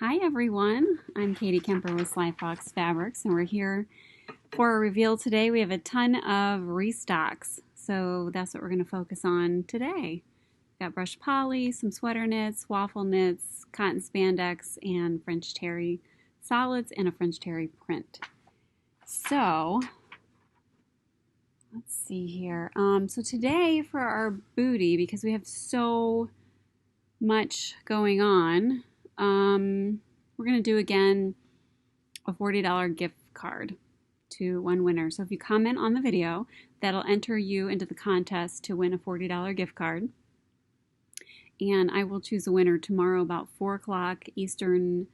Hi everyone, I'm Katie Kemper with slyfoxfabrics, and we're here for a reveal today. We have a ton of restocks, so that's what we're going to focus on today. We've got brushed poly, some sweater knits, waffle knits, cotton spandex, and French terry solids, and a French terry print. So let's see here. So today for our booty, because we have so much going on, we're going to do again a $40 gift card to one winner. So if you comment on the video, that'll enter you into the contest to win a $40 gift card. And I will choose a winner tomorrow about 4 o'clock Eastern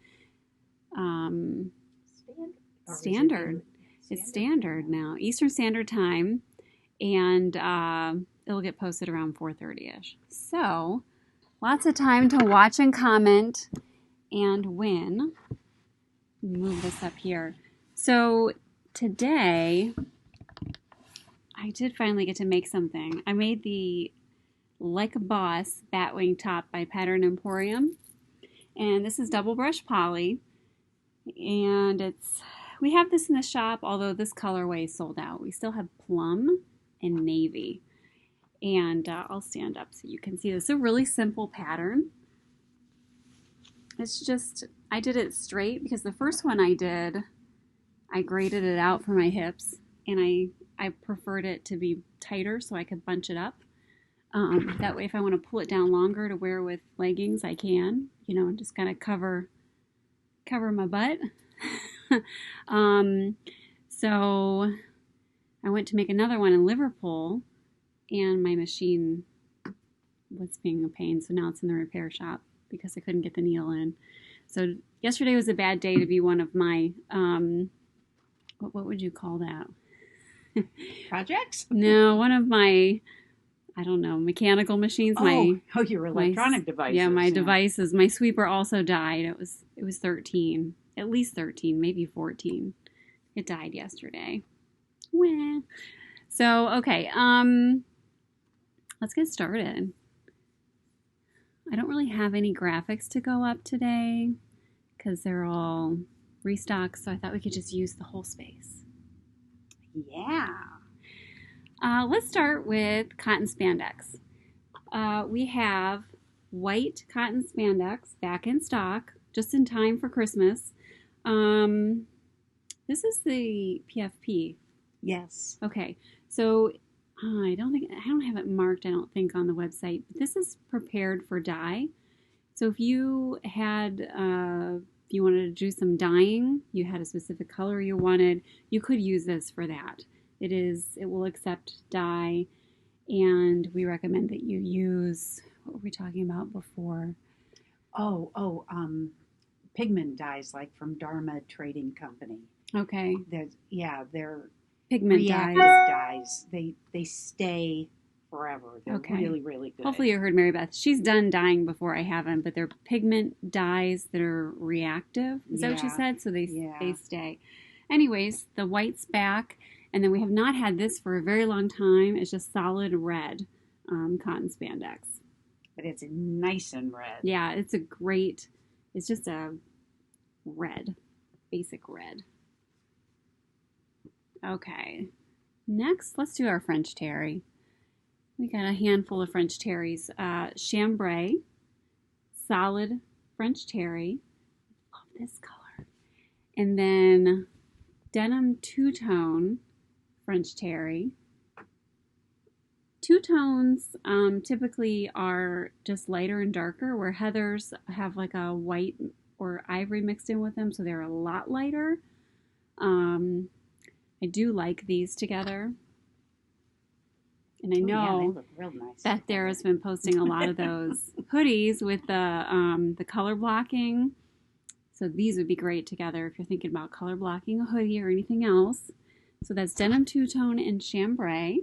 Standard. It's standard now, Eastern Standard Time, and it'll get posted around 4:30ish. So lots of time to watch and comment and win. Move this up here. So today, I did finally get to make something. I made the Like a Boss Batwing Top by Pattern Emporium. And this is double brush poly. And we have this in the shop, although this colorway is sold out. We still have plum and navy. And I'll stand up so you can see this. It's a really simple pattern. It's just, I did it straight because the first one I did, I graded it out for my hips, and I preferred it to be tighter so I could bunch it up. That way if I want to pull it down longer to wear with leggings, I can, and just kind of cover my butt. So I went to make another one in Liverpool, and my machine was being a pain, so now it's in the repair shop because I couldn't get the needle in. So yesterday was a bad day to be one of my, what would you call that? Projects? No, one of my, I don't know, mechanical machines. Your electronic devices. Yeah, my devices. My sweeper also died. It was 13, at least 13, maybe 14. It died yesterday. Wah. So, okay, let's get started. I don't really have any graphics to go up today because they're all restocks, so I thought we could just use the whole space. Yeah. Let's start with cotton spandex. We have white cotton spandex back in stock, just in time for Christmas. This is the PFP. Yes. Okay, so I don't have it marked, I don't think, on the website, but this is prepared for dye. So if you had, if you wanted to do some dyeing, you had a specific color you wanted, you could use this for that. It will accept dye, and we recommend that you use, what were we talking about before? Pigment dyes, like from Dharma Trading Company. Okay. They're Pigment reactive dyes. dyes. They stay forever. They're okay. really, really good. Hopefully you heard Mary Beth. She's done dyeing before, I haven't, but they're pigment dyes that are reactive. Is that what she said? So they stay. Anyways, the white's back, and then we have not had this for a very long time. It's just solid red cotton spandex. But it's nice and red. Yeah, it's just a red, basic red. Okay, next let's do our French terry. We got a handful of French terries. Chambray, solid French terry. Love this color. And then denim two-tone French terry. Two-tones typically are just lighter and darker, where heathers have like a white or ivory mixed in with them, so they're a lot lighter. I do like these together. And I know they look real nice. Beth there has been posting a lot of those hoodies with the color blocking. So these would be great together if you're thinking about color blocking a hoodie or anything else. So that's denim two-tone and chambray.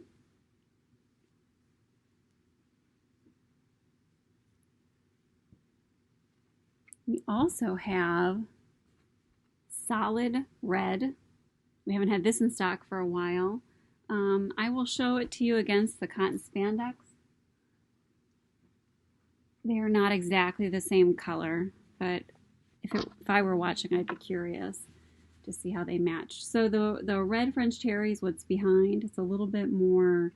We also have solid red. We haven't had this in stock for a while. I will show it to you against the cotton spandex. They are not exactly the same color, but if I were watching, I'd be curious to see how they match. So the red French terry is what's behind. It's a little bit more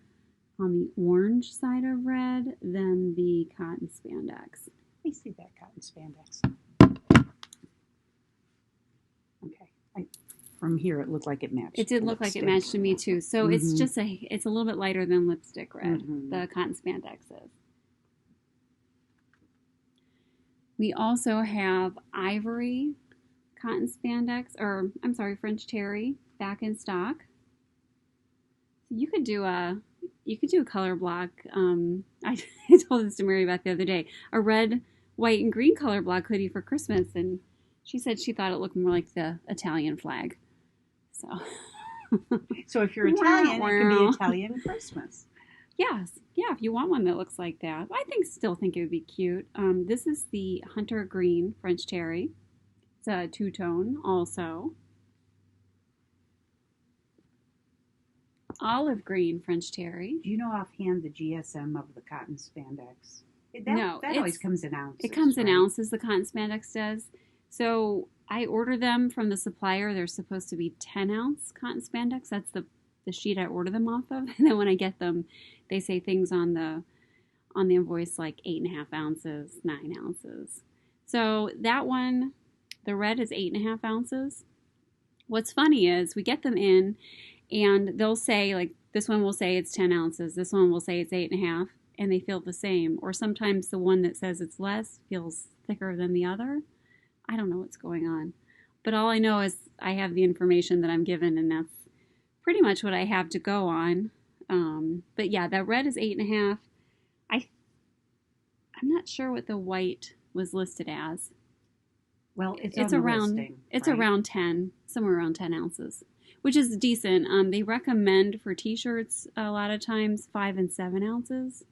on the orange side of red than the cotton spandex. Let me see that cotton spandex. Okay. From here, it looked like it matched. It did look like it matched to me too. So it's just it's a little bit lighter than lipstick red. The cotton spandex is. We also have ivory cotton spandex, or I'm sorry, French terry back in stock. You could do a color block. I told this to Mary Beth the other day. A red, white, and green color block hoodie for Christmas, and she said she thought it looked more like the Italian flag. So if you're Italian, it could be Italian Christmas. Yes, yeah. If you want one that looks like that, I still think it would be cute. This is the Hunter Green French Terry. It's a two-tone also. Olive green French Terry. Do you know offhand the GSM of the cotton spandex? No, that always comes in ounces. It comes in ounces. The cotton spandex does. So I order them from the supplier. They're supposed to be 10-ounce cotton spandex. That's the sheet I order them off of. And then when I get them, they say things on the invoice like 8.5 ounces, 9 ounces. So that one, the red is 8.5 ounces. What's funny is we get them in, and they'll say, like, this one will say it's 10 ounces. This one will say it's 8.5, and they feel the same. Or sometimes the one that says it's less feels thicker than the other. I don't know what's going on. But all I know is I have the information that I'm given, and that's pretty much what I have to go on. But yeah, that red is 8.5. I'm not sure what the white was listed as. Well, it's around listing, it's right? around 10, somewhere around 10 ounces, which is decent. They recommend for t-shirts a lot of times 5 and 7 ounces.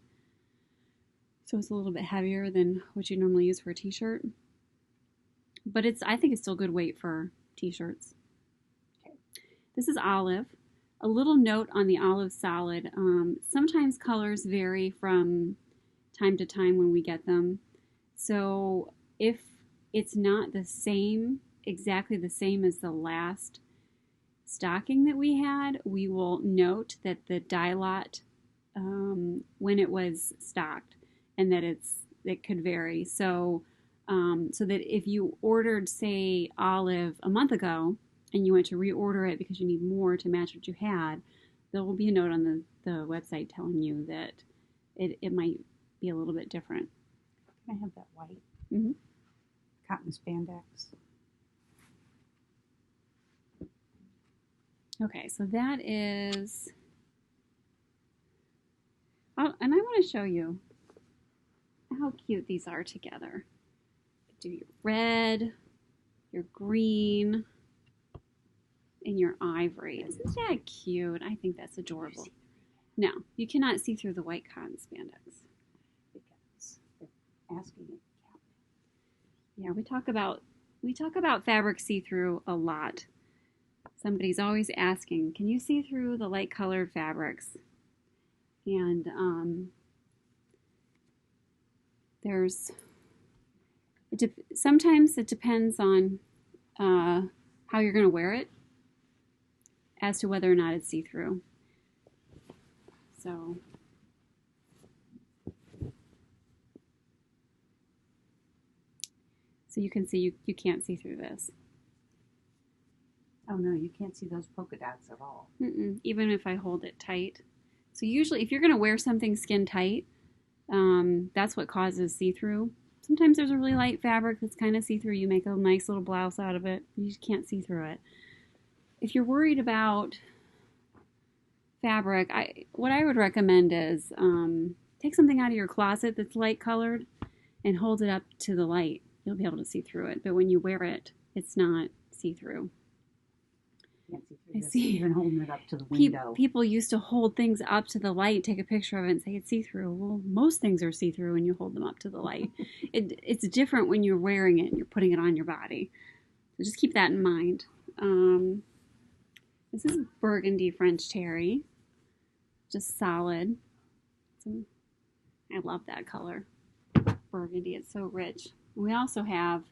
So it's a little bit heavier than what you normally use for a t-shirt. But I think it's still good weight for t-shirts. Okay. This is olive. A little note on the olive solid. Sometimes colors vary from time to time when we get them. So if it's not exactly the same as the last stocking that we had, we will note that the dye lot, when it was stocked, and that it could vary. So that if you ordered, say, olive a month ago, and you went to reorder it because you need more to match what you had, there will be a note on the website telling you that it might be a little bit different. Can I have that white Mm-hmm. cotton spandex? Okay, so that is... Oh, and I want to show you how cute these are together. Do your red, your green, and your ivory. Isn't that cute? I think that's adorable. No, you cannot see through the white cotton spandex. Because they're asking it. Yeah, we talk about fabric see-through a lot. Somebody's always asking, can you see through the light colored fabrics? And sometimes it depends on how you're going to wear it as to whether or not it's see-through. So you can see you can't see through this. Oh no, you can't see those polka dots at all. Even if I hold it tight. So usually if you're going to wear something skin tight, that's what causes see-through. Sometimes there's a really light fabric that's kind of see-through. You make a nice little blouse out of it. You just can't see through it. If you're worried about fabric, what I would recommend is take something out of your closet that's light colored and hold it up to the light. You'll be able to see through it. But when you wear it, it's not see-through. Can't see through this. Even holding it up to the window. People used to hold things up to the light, take a picture of it, and say it's see-through. Well, most things are see-through when you hold them up to the light. It's different when you're wearing it and you're putting it on your body. So just keep that in mind. This is burgundy French terry. Just solid. So I love that color. Burgundy, it's so rich. We also have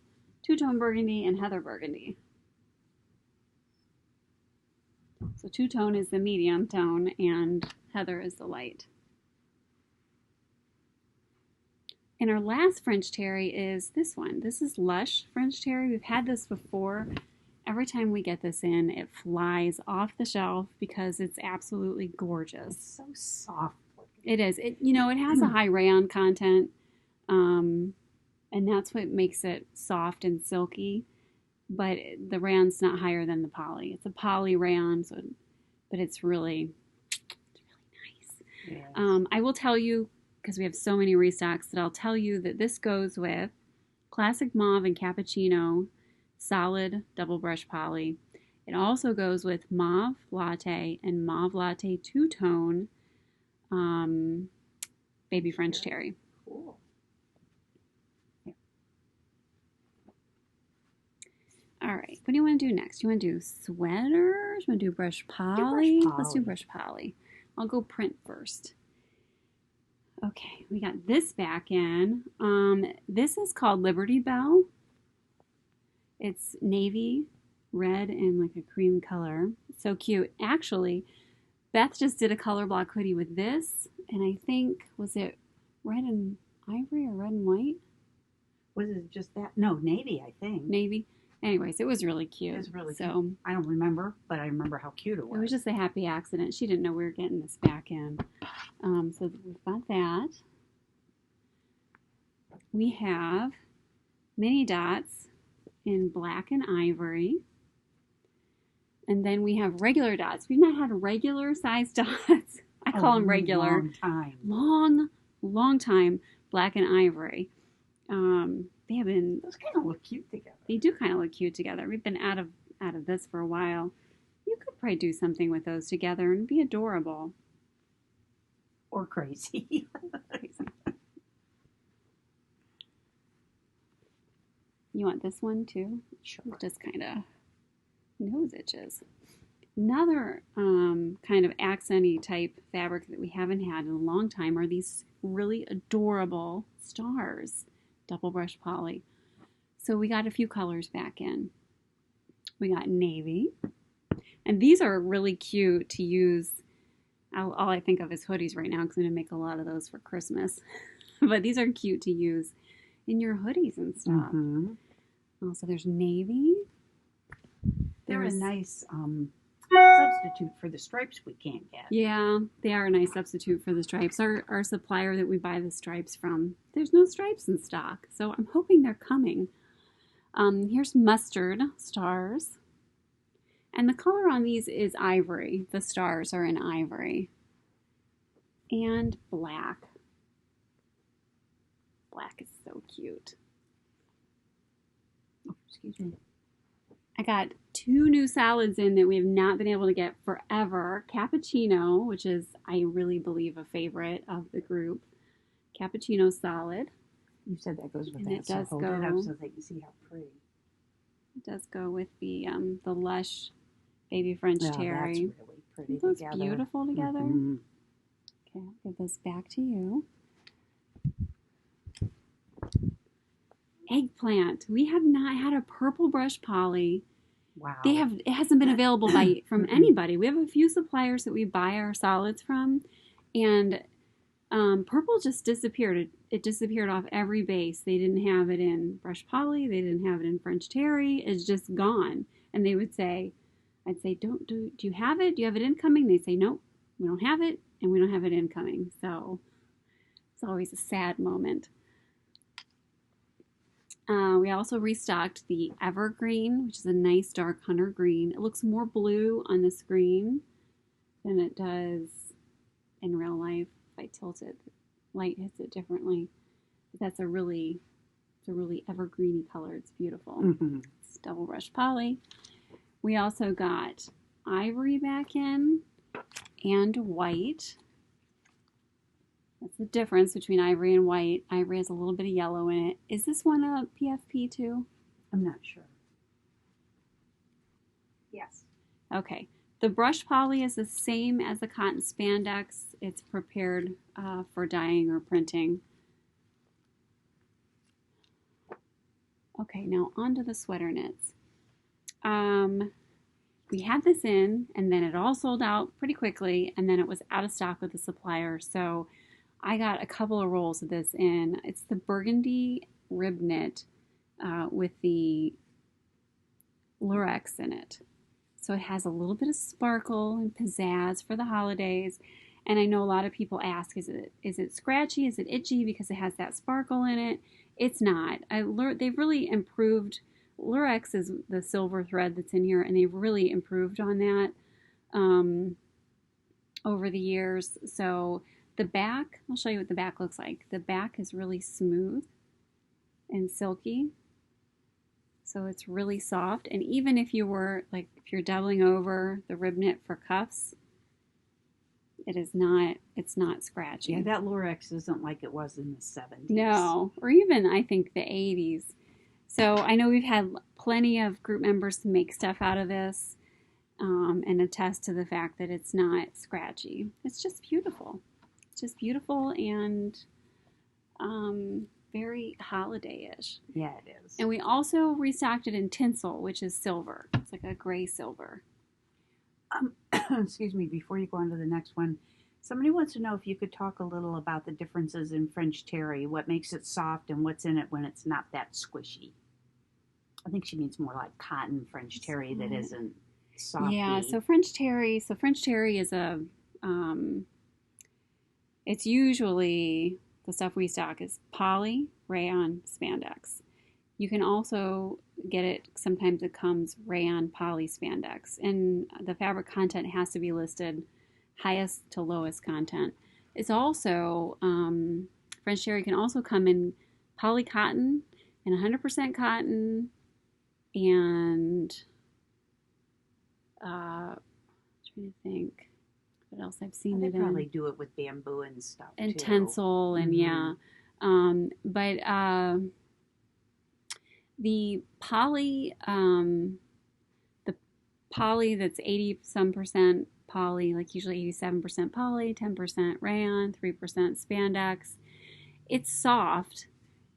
two-tone burgundy, and heather burgundy. So two-tone is the medium tone and heather is the light. And our last French terry is this one. This is Lush French terry. We've had this before. Every time we get this in, it flies off the shelf because it's absolutely gorgeous. It's so soft. It is. It has a high rayon content, and that's what makes it soft and silky. But the rayon's not higher than the poly. It's a poly rayon, but it's really nice. Yes. I will tell you, because we have so many restocks, that I'll tell you that this goes with classic mauve and cappuccino solid double brush poly. It also goes with mauve latte and mauve latte two-tone baby French terry. Cool. All right, what do you want to do next? You want to do sweaters? You want to do brush poly? Let's do brush poly. I'll go print first. Okay, we got this back in. This is called Liberty Bell. It's navy, red, and like a cream color. It's so cute. Actually, Beth just did a color block hoodie with this, and I think, was it red and ivory or red and white? Was it just that? No, navy, I think. Navy. Anyways, it was really cute. It was really so cute. I don't remember, but I remember how cute it was. It was just a happy accident. She didn't know we were getting this back in. So we've got that. We have mini dots in black and ivory. And then we have regular dots. We've not had regular size dots. I call them regular. Long time. Long time. Black and ivory. They have been. Those kind of look cute together. They do kind of look cute together. We've been out of this for a while. You could probably do something with those together and be adorable. Or crazy. You want this one too? Sure. Just kind of nose itches. Another kind of accenty type fabric that we haven't had in a long time are these really adorable stars, double brush poly. So we got a few colors back in. We got navy, and these are really cute to use. All I think of is hoodies right now because I'm going to make a lot of those for Christmas. But these are cute to use in your hoodies and stuff. Mm-hmm. Also, there's navy. They're a nice substitute for the stripes we can't get. Yeah, they are a nice substitute for the stripes. Our supplier that we buy the stripes from, there's no stripes in stock, so I'm hoping they're coming. Here's mustard stars. And the color on these is ivory. The stars are in ivory. And black. Black is so cute. Oh, excuse me. I got 2 new solids in that we have not been able to get forever. Cappuccino, which is, I really believe, a favorite of the group. Cappuccino solid. You said that goes with And that, it does so hold go. it up so they can see how pretty. It does go with the Lush baby French terry. That's really pretty Those together. beautiful together. Mm-hmm. Okay, I'll give this back to you. Eggplant. We have not had a purple brush poly. Wow. It hasn't been available from anybody. We have a few suppliers that we buy our solids from, and purple just disappeared. It disappeared off every base. They didn't have it in brush poly. They didn't have it in French terry. It's just gone. And they would say, I'd say, do you have it? Do you have it incoming? They'd say, nope, we don't have it, and we don't have it incoming. So it's always a sad moment. We also restocked the Evergreen, which is a nice dark hunter green. It looks more blue on the screen than it does in real life. If I tilt it, light hits it differently. But that's a really evergreeny color. It's beautiful. Mm-hmm. It's double brush poly. We also got ivory back in and white. That's the difference between ivory and white. Ivory has a little bit of yellow in it. Is this one a PFP too? I'm not sure. Yes. Okay. The brush poly is the same as the cotton spandex. It's prepared for dyeing or printing. Okay, now on to the sweater knits. We had this in, and then it all sold out pretty quickly, and then it was out of stock with the supplier. So I got a couple of rolls of this in. It's the burgundy rib knit with the lurex in it. So it has a little bit of sparkle and pizzazz for the holidays. And I know a lot of people ask, is it scratchy? Is it itchy because it has that sparkle in it? It's not. They've really improved. Lurex is the silver thread that's in here, and they've really improved on that over the years. So the back, I'll show you what the back looks like. The back is really smooth and silky. So it's really soft. And even if you're doubling over the rib knit for cuffs, it's not scratchy. Yeah, that Lurex isn't like it was in the 70s. No, or even I think the 80s. So I know we've had plenty of group members make stuff out of this and attest to the fact that it's not scratchy. It's just beautiful. It's just beautiful and very holiday-ish. Yeah, it is. And we also restocked it in tinsel, which is silver. It's like a gray silver. Excuse me, before you go on to the next one, somebody wants to know if you could talk a little about the differences in French terry, what makes it soft and what's in it when it's not that squishy. I think she means more like cotton French terry that isn't soft. Yeah, so French terry is it's usually, the stuff we stock is poly, rayon, spandex. You can also get it, sometimes it comes rayon, poly, spandex. And the fabric content has to be listed highest to lowest content. It's also, French terry can also come in poly cotton and 100% cotton and, trying to think what else I've seen They it in. They probably do it with bamboo and stuff and too. tinsel and yeah. But the poly that's 80 some percent poly, like usually 87% poly, 10% rayon, 3% spandex. It's soft,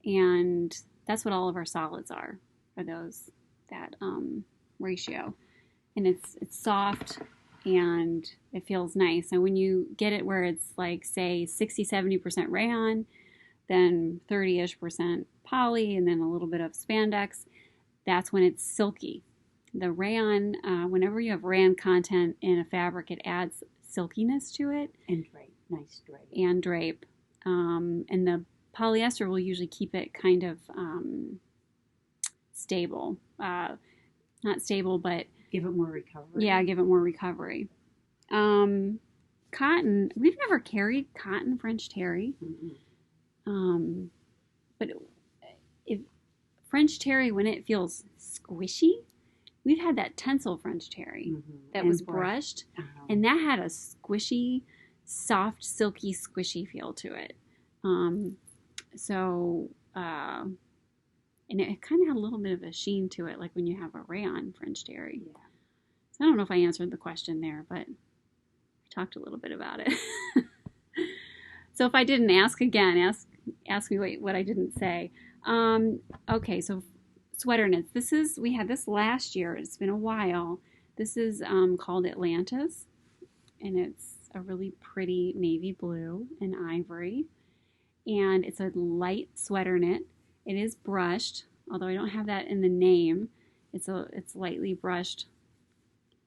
and that's what all of our solids are for that ratio. And it's soft and it feels nice. And when you get it where it's like, say, 60-70% rayon, then 30-ish% poly, and then a little bit of spandex, that's when it's silky. The rayon, whenever you have rayon content in a fabric, it adds silkiness to it. And drape, nice drape. And drape. And the polyester will usually keep it kind of stable. Not stable, but... Give it more recovery. Yeah, give it more recovery. Cotton, we've never carried cotton French terry. Mm-hmm. But if French terry, when it feels squishy, we've had that tencel French terry that was brushed, and that had a squishy, soft, silky, squishy feel to it. And it kind of had a little bit of a sheen to it, like when you have a rayon French terry. Yeah. So I don't know if I answered the question there, but I talked a little bit about it. So if I didn't ask again, ask me what I didn't say. Okay, so sweater knits. We had this last year. It's been a while. This is called Atlantis, and it's a really pretty navy blue and ivory. And it's a light sweater knit. It is brushed, although I don't have that in the name. It's lightly brushed.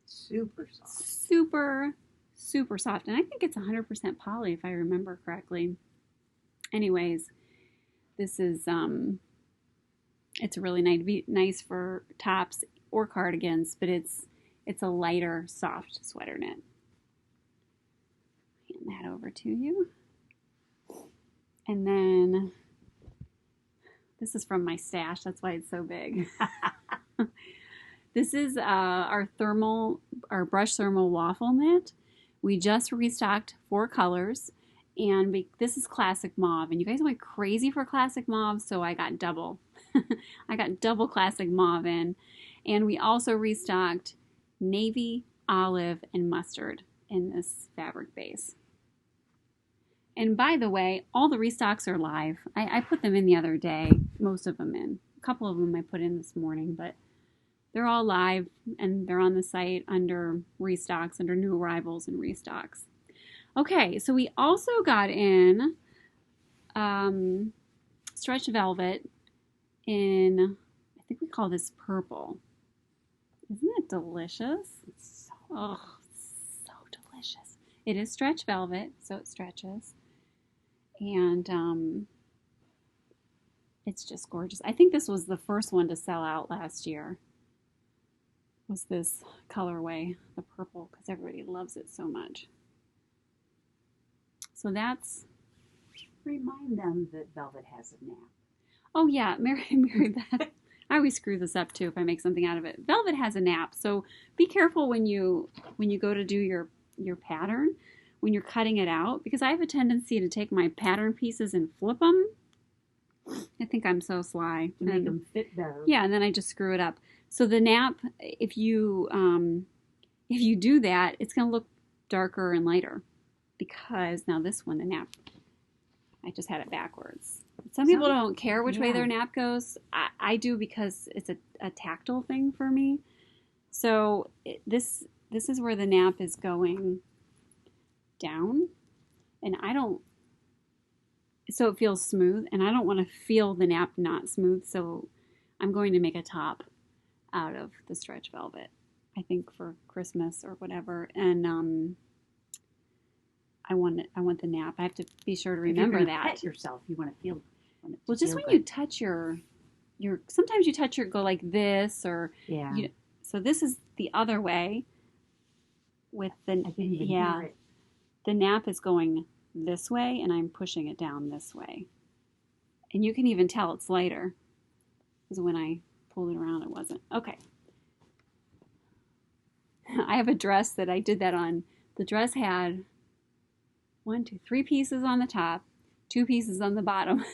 Super soft. Super, super soft. And I think it's 100% poly if I remember correctly. Anyways, this is, it's really nice for tops or cardigans, but it's a lighter, soft sweater knit. Hand that over to you. And then this is from my stash. That's why it's so big. This is our brush thermal waffle knit. We just restocked 4 colors, and this is classic mauve. And you guys went crazy for classic mauve, so I got double. I got double classic mauve in. And we also restocked navy, olive, and mustard in this fabric base. And by the way, all the restocks are live. I put them in the other day, most of them in. A couple of them I put in this morning, but they're all live and they're on the site under Restocks, under new arrivals and Restocks. Okay, so we also got in stretch velvet in, I think we call this purple. Isn't it delicious? It's so delicious. It is stretch velvet, so it stretches. And it's just gorgeous. I think this was the first one to sell out last year. Was this colorway, the purple, because everybody loves it so much. So that's... Remind them that velvet has a nap. Oh yeah, Mary Beth. I always screw this up too if I make something out of it. Velvet has a nap, so be careful when you go to do your pattern, when you're cutting it out, because I have a tendency to take my pattern pieces and flip them. I think I'm so sly. To make them fit better. Yeah, and then I just screw it up. So the nap, if you do that, it's going to look darker and lighter, because now this one, the nap, I just had it backwards. Some people don't care which way their nap goes. I do, because it's a tactile thing for me. So this is where the nap is going down, and so it feels smooth, and I don't want to feel the nap not smooth, so I'm going to make a top out of the stretch velvet, I think, for Christmas or whatever. And I want the nap. I have to be sure to remember that. Pet yourself, you want to feel. Well, just when you touch your sometimes you touch go like this, or yeah. So this is the other way. With the I can even hear it. The nap is going this way, and I'm pushing it down this way, and you can even tell it's lighter, because when I pulled it around, it wasn't. Okay. I have a dress that I did that on. The dress had 3 pieces on the top, 2 pieces on the bottom.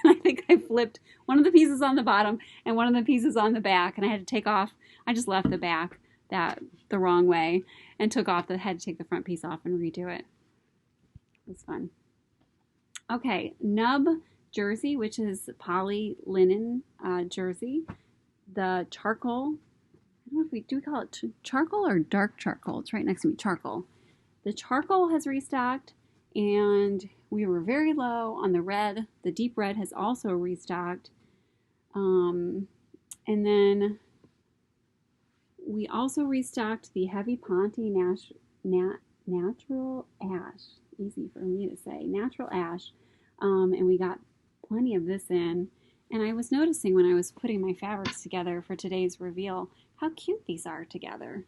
I think I flipped one of the pieces on the bottom and one of the pieces on the back, and I had to take off. I just left the back the wrong way and had to take the front piece off and redo it. It was fun. Okay, nub jersey, which is poly linen jersey. The charcoal, I don't know if we call it charcoal or dark charcoal. It's right next to me, charcoal. The charcoal has restocked, and we were very low on the red. The deep red has also restocked. And then we also restocked the heavy Ponte natural ash. Easy for me to say. Natural ash. And we got plenty of this in. And I was noticing when I was putting my fabrics together for today's reveal how cute these are together.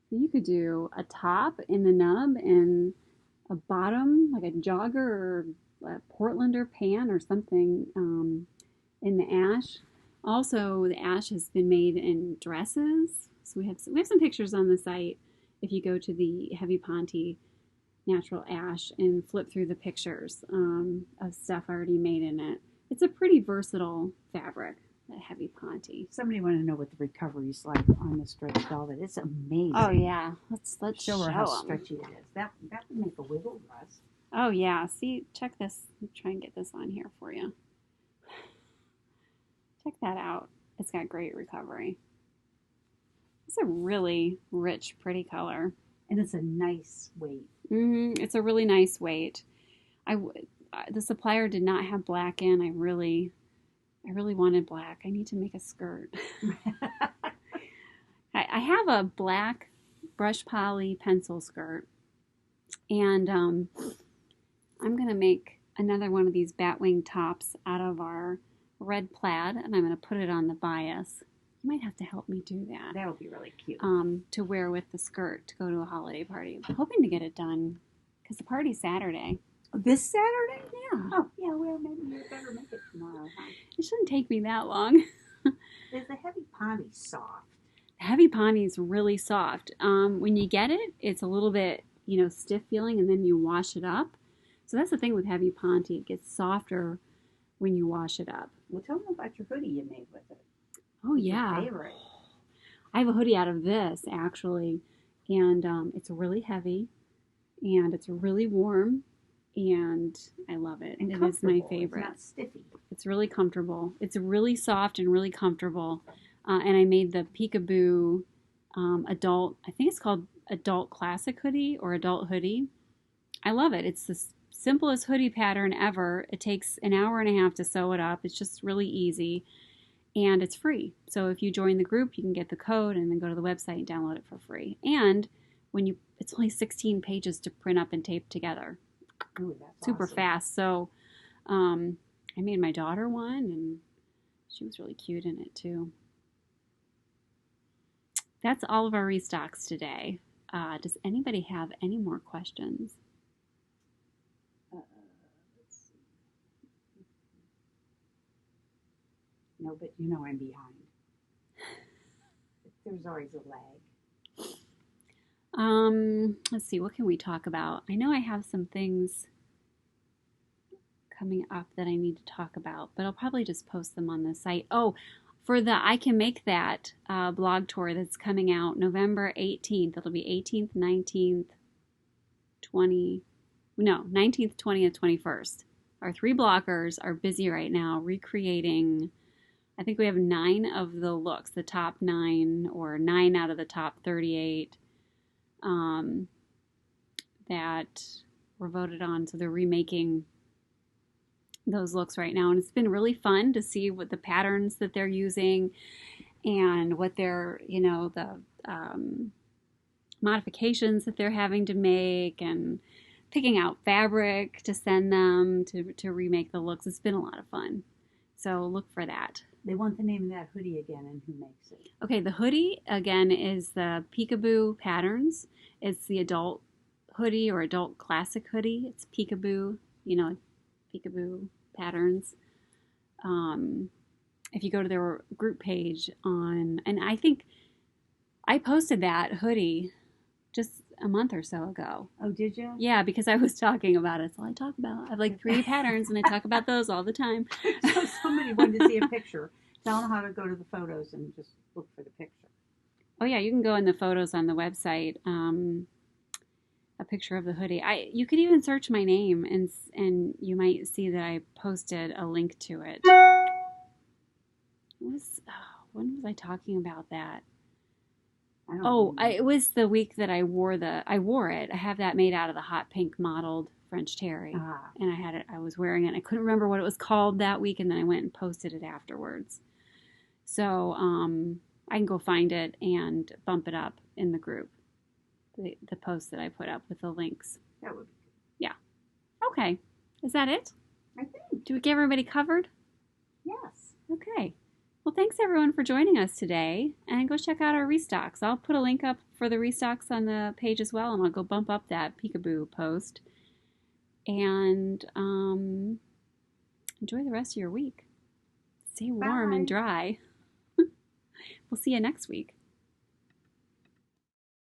So you could do a top in the nub and a bottom, like a jogger or a Portlander pant or something in the ash. Also, the ash has been made in dresses. So we have some pictures on the site if you go to the Heavy Ponte Natural Ash and flip through the pictures of stuff already made in it. It's a pretty versatile fabric, that Heavy Ponte. Somebody want to know what the recovery is like on the stretch velvet. It's amazing. Oh yeah, let's show her how stretchy it is. That would make a wiggle dress. Oh yeah, see, check this. Let me try and get this on here for you. Check that out. It's got great recovery. It's a really rich, pretty color. And it's a nice weight. It's a really nice weight. The supplier did not have black in. I really wanted black. I need to make a skirt. I have a black brush poly pencil skirt, and I'm going to make another one of these batwing tops out of our red plaid, and I'm going to put it on the bias. You might have to help me do that. That would be really cute. To wear with the skirt to go to a holiday party. I'm hoping to get it done because the party's Saturday. This Saturday? Yeah. Oh, yeah, well, maybe you better make it tomorrow, huh? It shouldn't take me that long. Is the Heavy Ponte soft? The Heavy Ponte is really soft. When you get it, it's a little bit, stiff feeling, and then you wash it up. So that's the thing with Heavy Ponte. It gets softer when you wash it up. Well, tell them about your hoodie you made with it. Oh, yeah. Your favorite. I have a hoodie out of this, actually, and it's really heavy, and it's really warm, and I love it. And It is my comfortable. favorite. It's not stiffy. It's really comfortable. It's really soft and really comfortable. And I made the Peekaboo adult, I think it's called adult classic hoodie or adult hoodie. I love it. It's the simplest hoodie pattern ever. It takes an hour and a half to sew it up. It's just really easy. And it's free. So if you join the group, you can get the code and then go to the website and download it for free. And it's only 16 pages to print up and tape together. Ooh, that's Super awesome. fast. So I made my daughter one, and she was really cute in it too. That's all of our restocks today. Does anybody have any more questions? Let's see. No, but you know I'm behind. There's always a lag. Let's see, what can we talk about? I know I have some things coming up that I need to talk about, but I'll probably just post them on the site. Oh, for the I Can Make That blog tour that's coming out November 18th. It'll be 18th, 19th, 19th, 20th, 21st. Our 3 bloggers are busy right now recreating, I think we have 9 of the looks, the top 9 or 9 out of the top 38 that were voted on. So they're remaking those looks right now, and it's been really fun to see what the patterns that they're using and what they're, the modifications that they're having to make, and picking out fabric to send them to remake the looks. It's been a lot of fun, so look for that. They want the name of that hoodie again and who makes it. Okay, the hoodie again is the Peekaboo Patterns. It's the adult hoodie or adult classic hoodie. It's Peekaboo, Peekaboo Patterns. If you go to their group page and I think I posted that hoodie just a month or so ago. Oh, did you? Yeah, because I was talking about it. That's all I talk about. I have like 3 patterns and I talk about those all the time. So somebody wanted to see a picture. Tell them how to go to the photos and just look for the picture. Oh yeah, you can go in the photos on the website. A picture of the hoodie. You could even search my name and you might see that I posted a link to it. When was I talking about that? It was the week that I wore it. I have that made out of the hot pink mottled French terry, and I had it. I was wearing it. I couldn't remember what it was called that week, and then I went and posted it afterwards. So I can go find it and bump it up in the group. The post that I put up with the links. That would be good. Yeah. Okay. Is that it? I think. Do we get everybody covered? Yes. Okay. Well, thanks everyone for joining us today, and go check out our restocks. I'll put a link up for the restocks on the page as well, and I'll go bump up that Peekaboo post. And enjoy the rest of your week. Stay warm and dry. We'll see you next week.